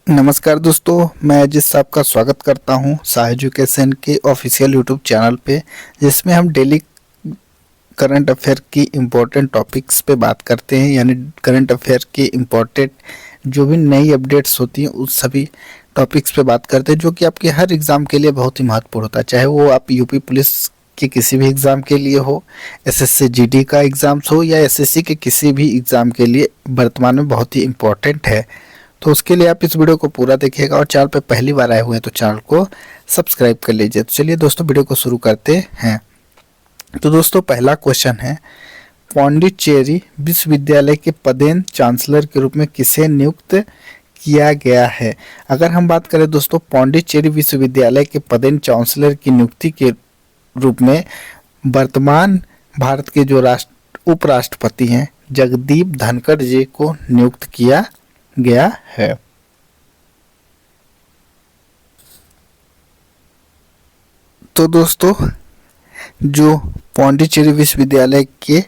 नमस्कार दोस्तों, मैं अजीत साहब का स्वागत करता हूं शाह एजुकेशन के ऑफिशियल यूट्यूब चैनल पे, जिसमें हम डेली करंट अफेयर की इम्पोर्टेंट टॉपिक्स पे बात करते हैं। यानी करंट अफेयर की इम्पोर्टेंट जो भी नई अपडेट्स होती हैं उस सभी टॉपिक्स पे बात करते हैं, जो कि आपके हर एग्ज़ाम के लिए बहुत ही महत्वपूर्ण होता है। चाहे वो आप यूपी पुलिस के किसी भी एग्ज़ाम के लिए हो, एसएससी जीडी का एग्ज़ाम्स हो, या एसएससी के किसी भी एग्ज़ाम के लिए वर्तमान में बहुत ही इम्पोर्टेंट है। तो उसके लिए आप इस वीडियो को पूरा देखिएगा, और चैनल पे पहली बार आए हुए हैं तो चैनल को सब्सक्राइब कर लीजिए। तो चलिए दोस्तों, वीडियो को शुरू करते हैं। तो दोस्तों, पहला क्वेश्चन है, पौंडीचेरी विश्वविद्यालय के पदेन चांसलर के रूप में किसे नियुक्त किया गया है? अगर हम बात करें दोस्तों, पौंडीचेरी विश्वविद्यालय के पदेन चांसलर की नियुक्ति के रूप में वर्तमान भारत के जो उपराष्ट्रपति हैं जगदीप धनखड़ जी को नियुक्त किया गया है। तो दोस्तों, जो पौंडीचेरी विश्वविद्यालय के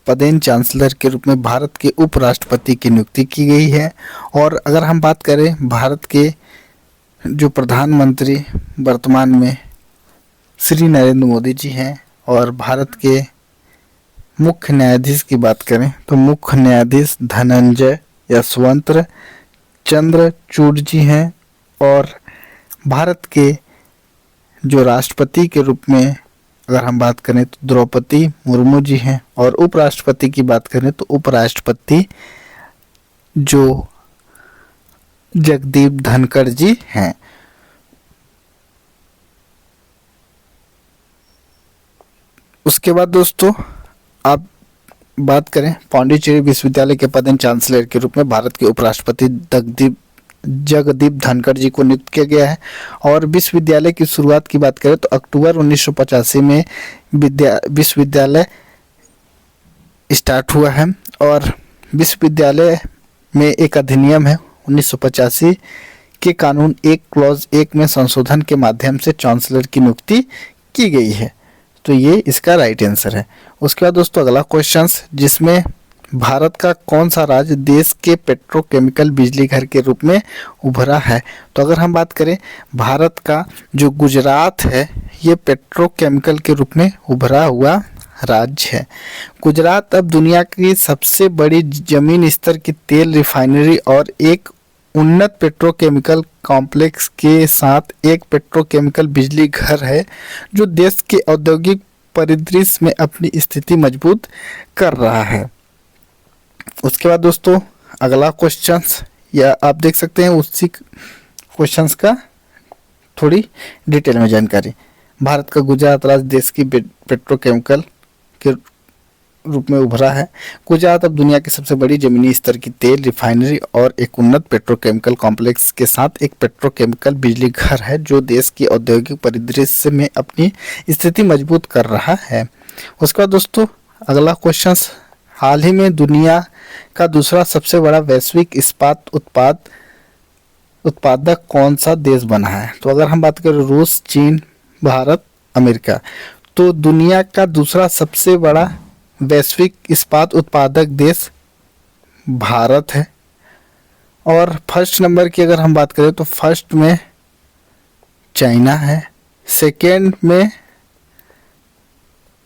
पदेन चांसलर के रूप में भारत के उपराष्ट्रपति की नियुक्ति की गई है। और अगर हम बात करें भारत के जो प्रधानमंत्री वर्तमान में श्री नरेंद्र मोदी जी हैं, और भारत के मुख्य न्यायाधीश की बात करें तो मुख्य न्यायाधीश धनंजय यशवंत चंद्रचूड़ जी हैं। और भारत के जो राष्ट्रपति के रूप में अगर हम बात करें तो द्रौपदी मुर्मू जी हैं। और उपराष्ट्रपति की बात करें तो उपराष्ट्रपति जो जगदीप धनखड़ जी हैं। उसके बाद दोस्तों, आप बात करें पौंडीचेरी विश्वविद्यालय के पदेन चांसलर के रूप में भारत के उपराष्ट्रपति जगदीप धनखड़ जी को नियुक्त किया गया है। और विश्वविद्यालय की शुरुआत की बात करें तो अक्टूबर 1985 में विश्वविद्यालय स्टार्ट हुआ है। और विश्वविद्यालय में एक अधिनियम है 1985 के कानून 1 क्लॉज 1 में संशोधन के माध्यम से चांसलर की नियुक्ति की गई है। तो ये इसका राइट आंसर है। उसके बाद दोस्तों, अगला क्वेश्चन, जिसमें भारत का कौन सा राज्य देश के पेट्रोकेमिकल बिजली घर के रूप में उभरा है? तो अगर हम बात करें, भारत का जो गुजरात है ये पेट्रोकेमिकल के रूप में उभरा हुआ राज्य है। गुजरात अब दुनिया की सबसे बड़ी जमीन स्तर की तेल रिफाइनरी और एक उन्नत पेट्रोकेमिकल कॉम्प्लेक्स के साथ एक पेट्रोकेमिकल बिजली घर है, जो देश के औद्योगिक परिदृश्य में अपनी स्थिति मजबूत कर रहा है। उसके बाद दोस्तों, अगला क्वेश्चन, या आप देख सकते हैं उसी क्वेश्चंस का थोड़ी डिटेल में जानकारी। भारत का गुजरात राज्य देश की पेट्रोकेमिकल के रूप में उभरा है। गुजरात अब दुनिया की सबसे बड़ी जमीनी स्तर की तेल रिफाइनरी और एक उन्नत पेट्रोकेमिकल कॉम्प्लेक्स के साथ एक पेट्रोकेमिकल बिजली घर है, जो देश की औद्योगिक परिदृश्य में अपनी स्थिति मजबूत कर रहा है। उसके बाद दोस्तों, अगला क्वेश्चन, हाल ही में दुनिया का दूसरा सबसे बड़ा वैश्विक इस्पात उत्पादक कौन सा देश बना है? तो अगर हम बात करें रूस, चीन, भारत, अमेरिका, तो दुनिया का दूसरा सबसे बड़ा वैश्विक इस्पात उत्पादक देश भारत है। और फर्स्ट नंबर की अगर हम बात करें तो फर्स्ट में चाइना है, सेकेंड में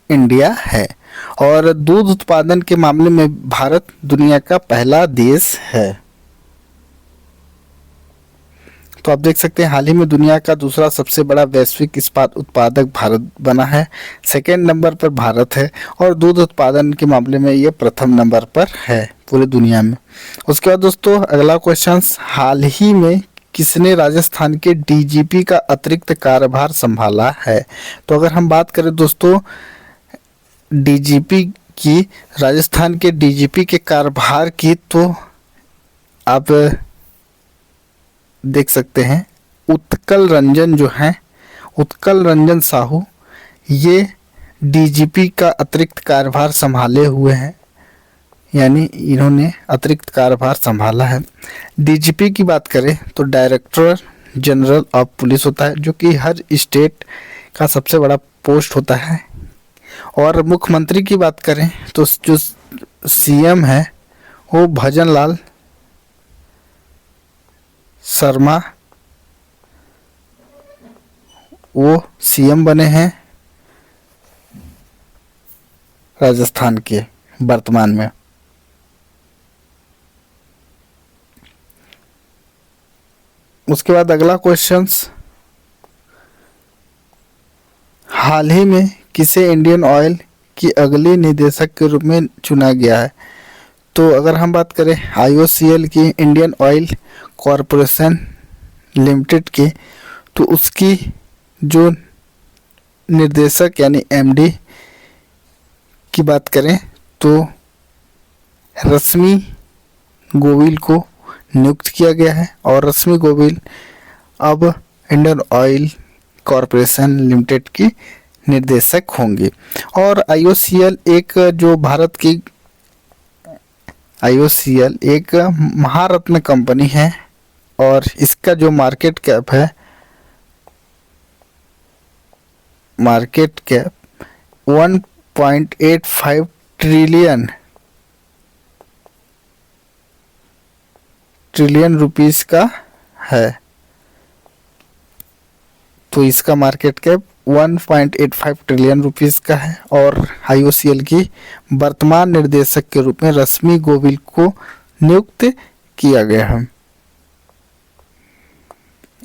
इंडिया है। और दूध उत्पादन के मामले में भारत दुनिया का पहला देश है। तो आप देख सकते हैं हाल ही में दुनिया का दूसरा सबसे बड़ा वैश्विक इस्पात उत्पादक भारत बना है, सेकेंड नंबर पर भारत है, और दूध उत्पादन के मामले में ये प्रथम नंबर पर है पूरी दुनिया में। उसके बाद दोस्तों, अगला क्वेश्चन, हाल ही में किसने राजस्थान के डीजीपी का अतिरिक्त कार्यभार संभाला है? तो अगर हम बात करें दोस्तों डीजीपी की, राजस्थान के डीजीपी के कार्यभार की, तो आप देख सकते हैं उत्कल रंजन जो हैं, उत्कल रंजन साहू, ये डीजीपी का अतिरिक्त कार्यभार संभाले हुए हैं। यानी इन्होंने अतिरिक्त कार्यभार संभाला है। डीजीपी की बात करें तो डायरेक्टर जनरल ऑफ पुलिस होता है, जो कि हर स्टेट का सबसे बड़ा पोस्ट होता है। और मुख्यमंत्री की बात करें तो जो सीएम है वो भजन लाल शर्मा वो सीएम बने हैं राजस्थान के वर्तमान में। उसके बाद अगला क्वेश्चंस, हाल ही में किसे इंडियन ऑयल की अगली निदेशक के रूप में चुना गया है? तो अगर हम बात करें IOCL की, इंडियन ऑयल कॉरपोरेशन लिमिटेड की, तो उसकी जो निर्देशक यानी MD की बात करें तो रश्मि गोविल को नियुक्त किया गया है और रश्मि गोविल अब इंडियन ऑयल कॉरपोरेशन लिमिटेड की निर्देशक होंगे। और IOCL एक महारत्न कंपनी है और इसका जो मार्केट कैप है, मार्केट कैप 1.85 ट्रिलियन रुपीस का है। तो इसका मार्केट कैप 1.85 ट्रिलियन रुपीस का है और IOCL की वर्तमान निर्देशक के रूप में रश्मि गोविल को नियुक्त किया गया है।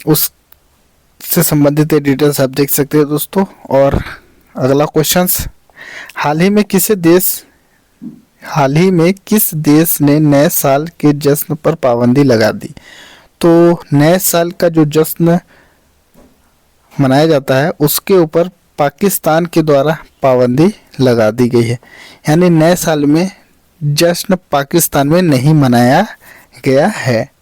उससे संबंधित डिटेल्स आप देख सकते हैं दोस्तों। और अगला क्वेश्चंस, हाल ही में किस देश ने नए साल के जश्न पर पाबंदी लगा दी? तो नए साल का जो जश्न मनाया जाता है उसके ऊपर पाकिस्तान के द्वारा पाबंदी लगा दी गई है, यानी नए साल में जश्न पाकिस्तान में नहीं मनाया गया है।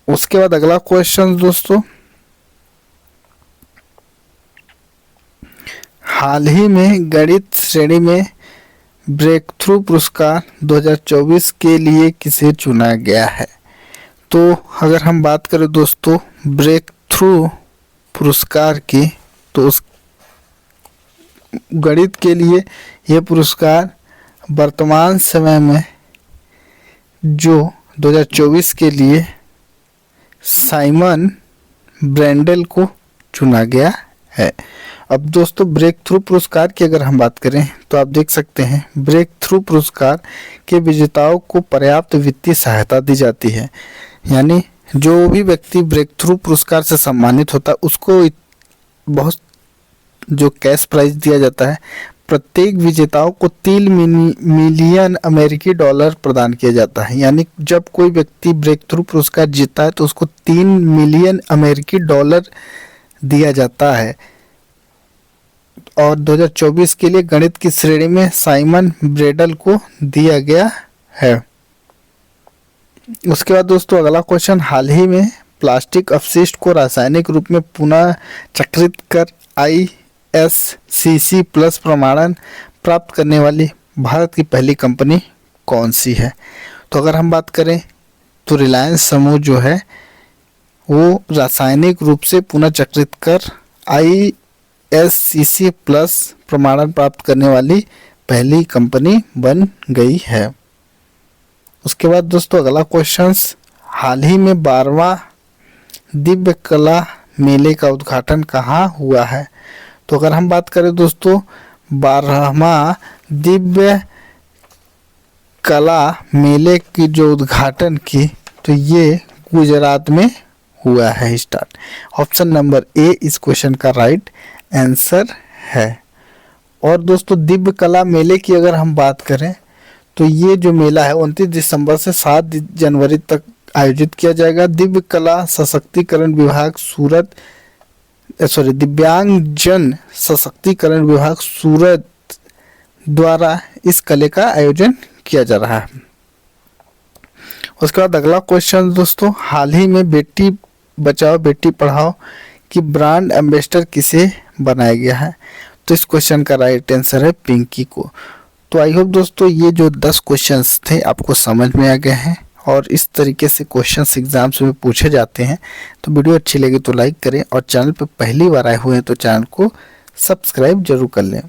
उसके बाद अगला क्वेश्चन दोस्तों, हाल ही में गणित श्रेणी में ब्रेक थ्रू पुरस्कार 2024 के लिए किसे चुना गया है? तो अगर हम बात करें दोस्तों ब्रेक थ्रू पुरस्कार की, तो उस गणित के लिए यह पुरस्कार वर्तमान समय में जो 2024 के लिए साइमन ब्रेंडल को चुना गया है। अब दोस्तों ब्रेक थ्रू पुरस्कार की अगर हम बात करें तो आप देख सकते हैं ब्रेक थ्रू पुरस्कार के विजेताओं को पर्याप्त वित्तीय सहायता दी जाती है, यानी जो भी व्यक्ति ब्रेक थ्रू पुरस्कार से सम्मानित होता है उसको बहुत जो कैश प्राइज दिया जाता है। प्रत्येक विजेताओं को 3 मिलियन अमेरिकी डॉलर प्रदान किया जाता है, यानी जब कोई व्यक्ति ब्रेक थ्रू पुरस्कार जीतता है तो उसको 3 मिलियन अमेरिकी डॉलर दिया जाता है। और 2024 के लिए गणित की श्रेणी में साइमन ब्रेडल को दिया गया है। उसके बाद दोस्तों अगला क्वेश्चन, हाल ही में प्लास्टिक अपशिष्ट को रासायनिक रूप में पुनः चक्रित कर ISCC प्लस प्रमाणन प्राप्त करने वाली भारत की पहली कंपनी कौन सी है? तो अगर हम बात करें तो रिलायंस समूह जो है वो रासायनिक रूप से पुनः चक्रित कर ISCC प्लस प्रमाणन प्राप्त करने वाली पहली कंपनी बन गई है। उसके बाद दोस्तों अगला क्वेश्चंस, हाल ही में 12वां दिव्य कला मेले का उद्घाटन कहाँ हुआ है? तो अगर हम बात करें दोस्तों 12वां दिव्य कला मेले की जो उद्घाटन की, तो ये गुजरात में हुआ है स्टार्ट। ऑप्शन नंबर ए इस क्वेश्चन का राइट आंसर है। और दोस्तों दिव्य कला मेले की अगर हम बात करें तो ये जो मेला है 29 दिसंबर से 7 जनवरी तक आयोजित किया जाएगा। दिव्य कला सशक्तिकरण विभाग दिव्यांगजन सशक्तिकरण विभाग सूरत द्वारा इस कले का आयोजन किया जा रहा है। उसके बाद अगला क्वेश्चन दोस्तों, हाल ही में बेटी बचाओ बेटी पढ़ाओ की ब्रांड एम्बेसडर किसे बनाया गया है? तो इस क्वेश्चन का राइट आंसर है पिंकी को। तो आई होप दोस्तों ये जो 10 क्वेश्चंस थे आपको समझ में आ गए हैं और इस तरीके से क्वेश्चंस एग्जाम्स में पूछे जाते हैं। तो वीडियो अच्छी लगी तो लाइक करें और चैनल पर पहली बार आए हुए हैं तो चैनल को सब्सक्राइब जरूर कर लें।